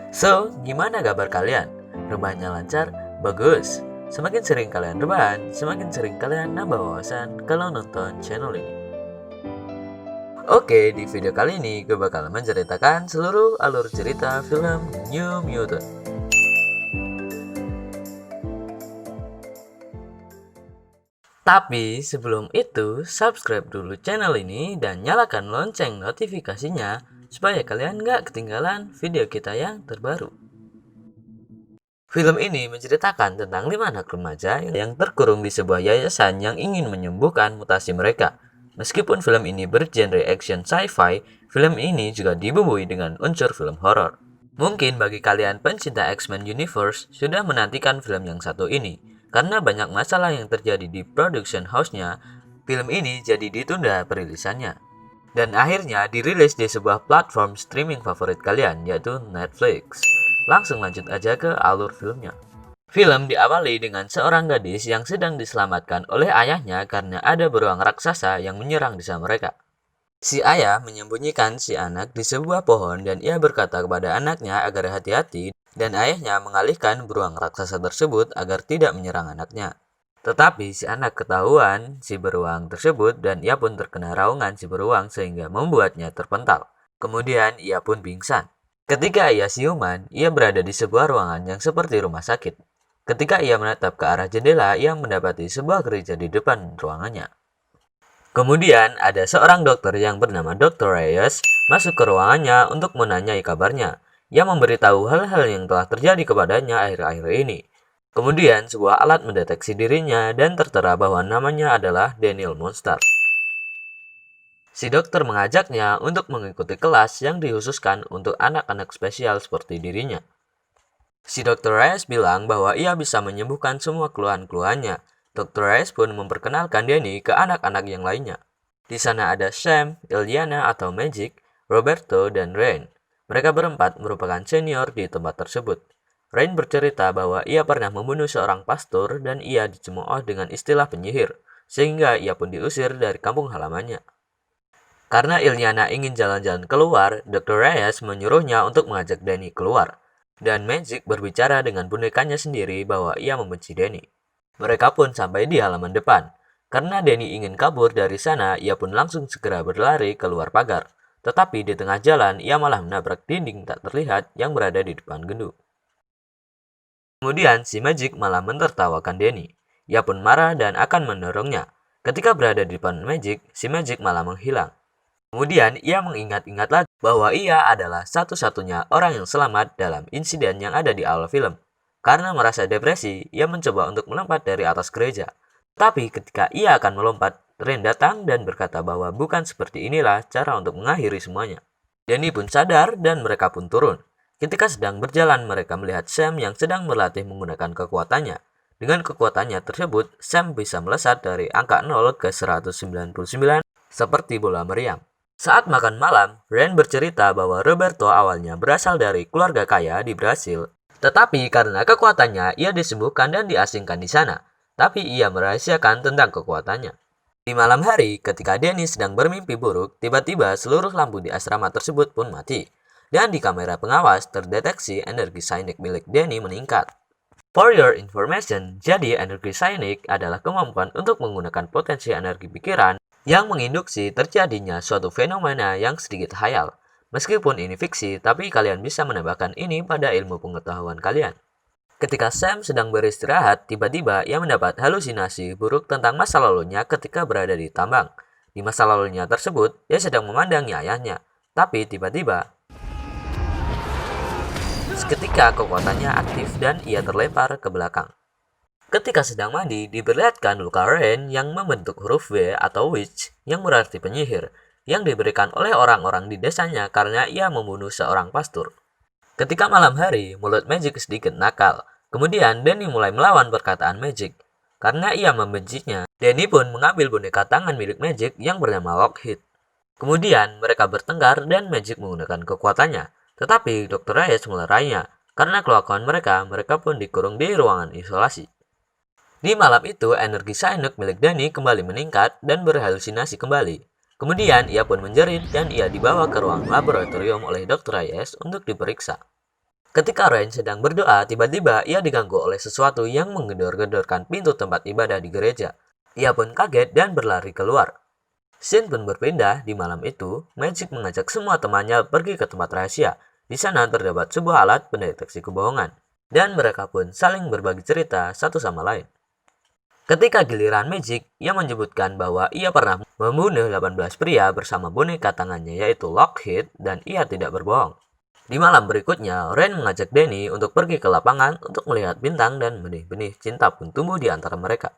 So, gimana kabar kalian? Rebahannya lancar? Bagus. Semakin sering kalian rebahan, semakin sering kalian nambah wawasan kalau nonton channel ini. Oke, di video kali ini gue bakal menceritakan seluruh alur cerita film New Mutant. Tapi sebelum itu, subscribe dulu channel ini dan nyalakan lonceng notifikasinya supaya kalian nggak ketinggalan video kita yang terbaru. Film ini menceritakan tentang 5 anak remaja yang terkurung di sebuah yayasan yang ingin menyembuhkan mutasi mereka. Meskipun film ini bergenre action sci-fi, film ini juga dibumbui dengan unsur film horor. Mungkin bagi kalian pencinta X-Men Universe sudah menantikan film yang satu ini, karena banyak masalah yang terjadi di production house-nya, film ini jadi ditunda perilisannya. Dan akhirnya dirilis di sebuah platform streaming favorit kalian, yaitu Netflix. Langsung lanjut aja ke alur filmnya. Film diawali dengan seorang gadis yang sedang diselamatkan oleh ayahnya karena ada beruang raksasa yang menyerang desa mereka. Si ayah menyembunyikan si anak di sebuah pohon dan ia berkata kepada anaknya agar hati-hati dan ayahnya mengalihkan beruang raksasa tersebut agar tidak menyerang anaknya. Tetapi si anak ketahuan si beruang tersebut dan ia pun terkena raungan si beruang sehingga membuatnya terpental. Kemudian ia pun pingsan. Ketika ia siuman, ia berada di sebuah ruangan yang seperti rumah sakit. Ketika ia menatap ke arah jendela, ia mendapati sebuah gereja di depan ruangannya. Kemudian ada seorang dokter yang bernama Dr. Reyes masuk ke ruangannya untuk menanyai kabarnya. Ia memberitahu hal-hal yang telah terjadi kepadanya akhir-akhir ini. Kemudian sebuah alat mendeteksi dirinya dan tertera bahwa namanya adalah Daniel Monster. Si dokter mengajaknya untuk mengikuti kelas yang dikhususkan untuk anak-anak spesial seperti dirinya. Si Dr. Reyes bilang bahwa ia bisa menyembuhkan semua keluhan-keluhannya. Dr. Reyes pun memperkenalkan Danny ke anak-anak yang lainnya. Di sana ada Sam, Iliana atau Magic, Roberto, dan Rain. Mereka berempat merupakan senior di tempat tersebut. Rain bercerita bahwa ia pernah membunuh seorang pastor dan ia dicemooh dengan istilah penyihir, sehingga ia pun diusir dari kampung halamannya. Karena Iliana ingin jalan-jalan keluar, Dr. Reyes menyuruhnya untuk mengajak Danny keluar. Dan Magic berbicara dengan bonekanya sendiri bahwa ia membenci Danny. Mereka pun sampai di halaman depan. Karena Danny ingin kabur dari sana, ia pun langsung segera berlari keluar pagar. Tetapi di tengah jalan, ia malah menabrak dinding tak terlihat yang berada di depan gedung. Kemudian si Magic malah menertawakan Danny. Ia pun marah dan akan mendorongnya. Ketika berada di depan Magic, si Magic malah menghilang. Kemudian ia mengingat-ingat lagi bahwa ia adalah satu-satunya orang yang selamat dalam insiden yang ada di awal film. Karena merasa depresi, ia mencoba untuk melompat dari atas gereja. Tapi ketika ia akan melompat, Ren datang dan berkata bahwa bukan seperti inilah cara untuk mengakhiri semuanya. Danny pun sadar dan mereka pun turun. Ketika sedang berjalan, mereka melihat Sam yang sedang berlatih menggunakan kekuatannya. Dengan kekuatannya tersebut, Sam bisa melesat dari angka 0 ke 199 seperti bola meriam. Saat makan malam, Ren bercerita bahwa Roberto awalnya berasal dari keluarga kaya di Brasil, tetapi karena kekuatannya ia disembuhkan dan diasingkan di sana, tapi ia merahasiakan tentang kekuatannya. Di malam hari, ketika Danny sedang bermimpi buruk, tiba-tiba seluruh lampu di asrama tersebut pun mati, dan di kamera pengawas terdeteksi energi psionik milik Danny meningkat. For your information, jadi energi psionik adalah kemampuan untuk menggunakan potensi energi pikiran yang menginduksi terjadinya suatu fenomena yang sedikit khayal. Meskipun ini fiksi, tapi kalian bisa menambahkan ini pada ilmu pengetahuan kalian. Ketika Sam sedang beristirahat, tiba-tiba ia mendapat halusinasi buruk tentang masa lalunya ketika berada di tambang. Di masa lalunya tersebut, ia sedang memandangi ayahnya. Tapi tiba-tiba, seketika kekuatannya aktif dan ia terlempar ke belakang. Ketika sedang mandi, diperlihatkan luka Ren yang membentuk huruf W atau witch yang berarti penyihir, yang diberikan oleh orang-orang di desanya karena ia membunuh seorang pastor. Ketika malam hari, mulut Magic sedikit nakal. Kemudian Danny mulai melawan perkataan Magic. Karena ia membencinya, Danny pun mengambil boneka tangan milik Magic yang bernama Lockheed. Kemudian mereka bertengkar dan Magic menggunakan kekuatannya. Tetapi Dr. Reyes melerainya. Karena kelakuan mereka pun dikurung di ruangan isolasi. Di malam itu, energi psionik milik Danny kembali meningkat dan berhalusinasi kembali. Kemudian, ia pun menjerit dan ia dibawa ke ruang laboratorium oleh Dr. Reyes untuk diperiksa. Ketika Rain sedang berdoa, tiba-tiba ia diganggu oleh sesuatu yang menggedor-gedorkan pintu tempat ibadah di gereja. Ia pun kaget dan berlari keluar. Scene pun berpindah. Di malam itu, Magic mengajak semua temannya pergi ke tempat rahasia. Di sana terdapat sebuah alat pendeteksi kebohongan. Dan mereka pun saling berbagi cerita satu sama lain. Ketika giliran Magic, ia menyebutkan bahwa ia pernah membunuh 18 pria bersama boneka tangannya yaitu Lockheed dan ia tidak berbohong. Di malam berikutnya, Rain mengajak Danny untuk pergi ke lapangan untuk melihat bintang dan benih-benih cinta pun tumbuh di antara mereka.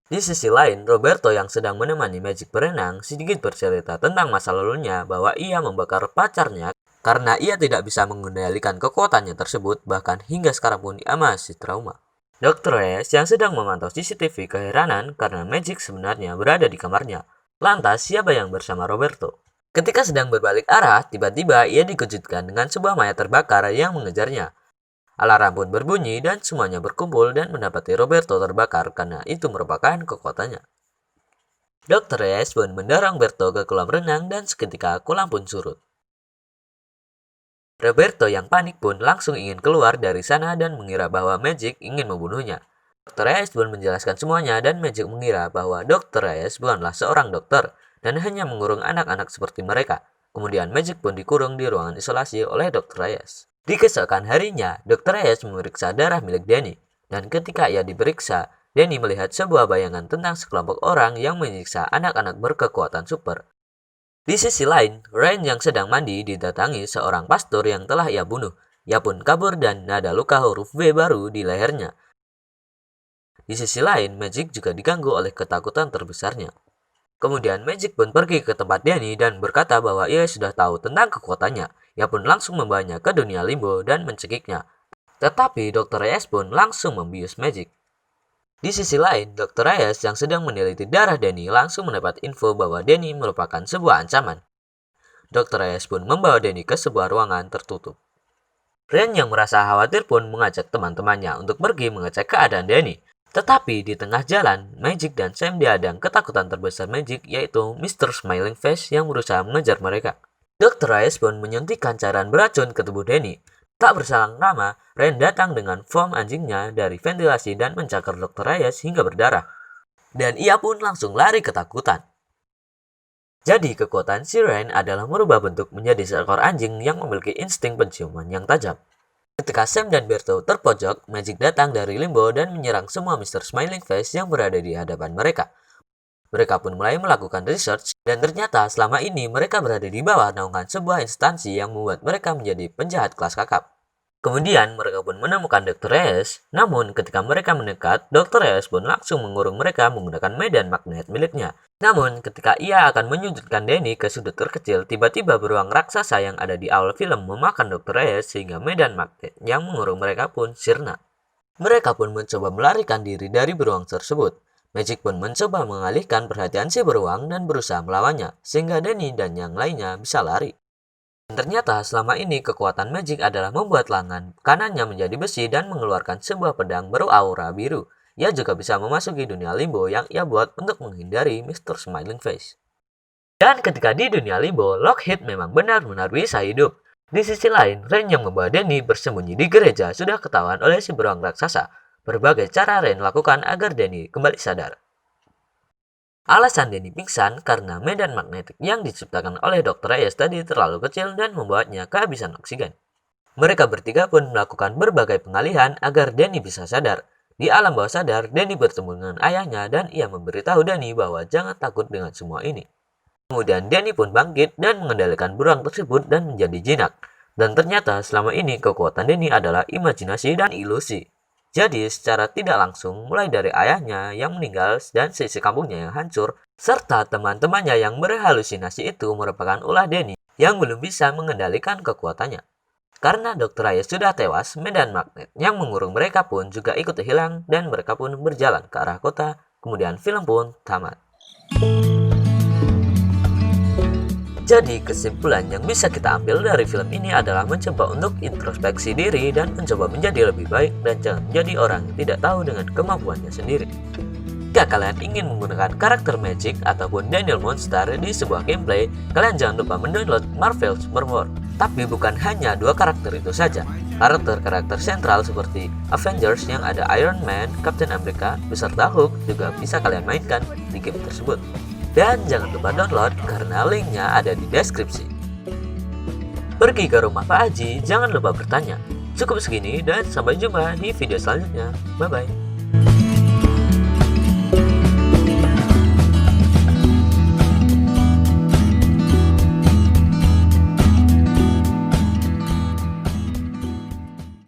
Di sisi lain, Roberto yang sedang menemani Magic berenang sedikit bercerita tentang masa lalunya bahwa ia membakar pacarnya karena ia tidak bisa mengendalikan kekuatannya tersebut, bahkan hingga sekarang pun ia masih trauma. Dr. Reyes yang sedang memantau CCTV keheranan karena Magic sebenarnya berada di kamarnya. Lantas, siapa yang bersama Roberto? Ketika sedang berbalik arah, tiba-tiba ia dikejutkan dengan sebuah mayat terbakar yang mengejarnya. Alarm pun berbunyi dan semuanya berkumpul dan mendapati Roberto terbakar karena itu merupakan kekuatannya. Dr. Reyes pun mendorong Roberto ke kolam renang dan seketika kolam pun surut. Roberto yang panik pun langsung ingin keluar dari sana dan mengira bahwa Magic ingin membunuhnya. Dr. Reyes pun menjelaskan semuanya dan Magic mengira bahwa Dr. Reyes bukanlah seorang dokter dan hanya mengurung anak-anak seperti mereka. Kemudian Magic pun dikurung di ruangan isolasi oleh Dr. Reyes. Di keesokan harinya, Dr. Reyes memeriksa darah milik Danny. Dan ketika ia diperiksa, Danny melihat sebuah bayangan tentang sekelompok orang yang menyiksa anak-anak berkekuatan super. Di sisi lain, Rain yang sedang mandi didatangi seorang pastor yang telah ia bunuh. Ia pun kabur dan ada luka huruf V baru di lehernya. Di sisi lain, Magic juga diganggu oleh ketakutan terbesarnya. Kemudian Magic pun pergi ke tempat Danny dan berkata bahwa ia sudah tahu tentang kekuatannya. Ia pun langsung membawanya ke dunia limbo dan mencekiknya. Tetapi Dr. Reyes pun langsung membius Magic. Di sisi lain, Dr. Reyes yang sedang meneliti darah Danny langsung mendapat info bahwa Danny merupakan sebuah ancaman. Dr. Reyes pun membawa Danny ke sebuah ruangan tertutup. Ren yang merasa khawatir pun mengajak teman-temannya untuk pergi mengecek keadaan Danny. Tetapi di tengah jalan, Magic dan Sam dihadang ketakutan terbesar Magic yaitu Mr. Smiling Face yang berusaha mengejar mereka. Dr. Reyes pun menyuntikkan cairan beracun ke tubuh Danny. Tak berselang lama, Ren datang dengan foam anjingnya dari ventilasi dan mencakar Dr. Reyes hingga berdarah. Dan ia pun langsung lari ketakutan. Jadi kekuatan si Ren adalah merubah bentuk menjadi seekor anjing yang memiliki insting penciuman yang tajam. Ketika Sam dan Berto terpojok, Magic datang dari limbo dan menyerang semua Mr. Smiling Face yang berada di hadapan mereka. Mereka pun mulai melakukan research dan ternyata selama ini mereka berada di bawah naungan sebuah instansi yang membuat mereka menjadi penjahat kelas kakap. Kemudian mereka pun menemukan Dr. Reyes, namun ketika mereka mendekat, Dr. Reyes pun langsung mengurung mereka menggunakan medan magnet miliknya. Namun ketika ia akan menyudutkan Danny ke sudut terkecil, tiba-tiba beruang raksasa yang ada di awal film memakan Dr. Reyes sehingga medan magnet yang mengurung mereka pun sirna. Mereka pun mencoba melarikan diri dari beruang tersebut. Magic pun mencoba mengalihkan perhatian si beruang dan berusaha melawannya, sehingga Danny dan yang lainnya bisa lari. Dan ternyata selama ini kekuatan Magic adalah membuat lengan kanannya menjadi besi dan mengeluarkan sebuah pedang beraura biru. Ia juga bisa memasuki dunia limbo yang ia buat untuk menghindari Mr. Smiling Face. Dan ketika di dunia limbo, Lockheed memang benar-benar bisa hidup. Di sisi lain, Rain yang membawa Danny bersembunyi di gereja sudah ketahuan oleh si beruang raksasa. Berbagai cara Rain lakukan agar Danny kembali sadar. Alasan Danny pingsan karena medan magnetik yang diciptakan oleh Dr. Reyes tadi terlalu kecil dan membuatnya kehabisan oksigen. Mereka bertiga pun melakukan berbagai pengalihan agar Danny bisa sadar. Di alam bawah sadar, Danny bertemu dengan ayahnya dan ia memberitahu Danny bahwa jangan takut dengan semua ini. Kemudian Danny pun bangkit dan mengendalikan beruang tersebut dan menjadi jinak. Dan ternyata selama ini kekuatan Danny adalah imajinasi dan ilusi. Jadi secara tidak langsung mulai dari ayahnya yang meninggal dan sisi kampungnya yang hancur, serta teman-temannya yang berhalusinasi itu merupakan ulah Danny yang belum bisa mengendalikan kekuatannya. Karena Dr. Reyes sudah tewas, medan magnet yang mengurung mereka pun juga ikut hilang dan mereka pun berjalan ke arah kota, kemudian film pun tamat. Jadi kesimpulan yang bisa kita ambil dari film ini adalah mencoba untuk introspeksi diri dan mencoba menjadi lebih baik dan jangan menjadi orang yang tidak tahu dengan kemampuannya sendiri. Jika kalian ingin menggunakan karakter Magic ataupun Daniel Monster di sebuah gameplay, kalian jangan lupa mendownload Marvel Super War. Tapi bukan hanya dua karakter itu saja. Karakter-karakter sentral seperti Avengers yang ada Iron Man, Captain America, beserta Hulk juga bisa kalian mainkan di game tersebut. Dan jangan lupa download karena linknya ada di deskripsi. Pergi ke rumah Pak Haji, jangan lupa bertanya. Cukup segini dan sampai jumpa di video selanjutnya. Bye-bye.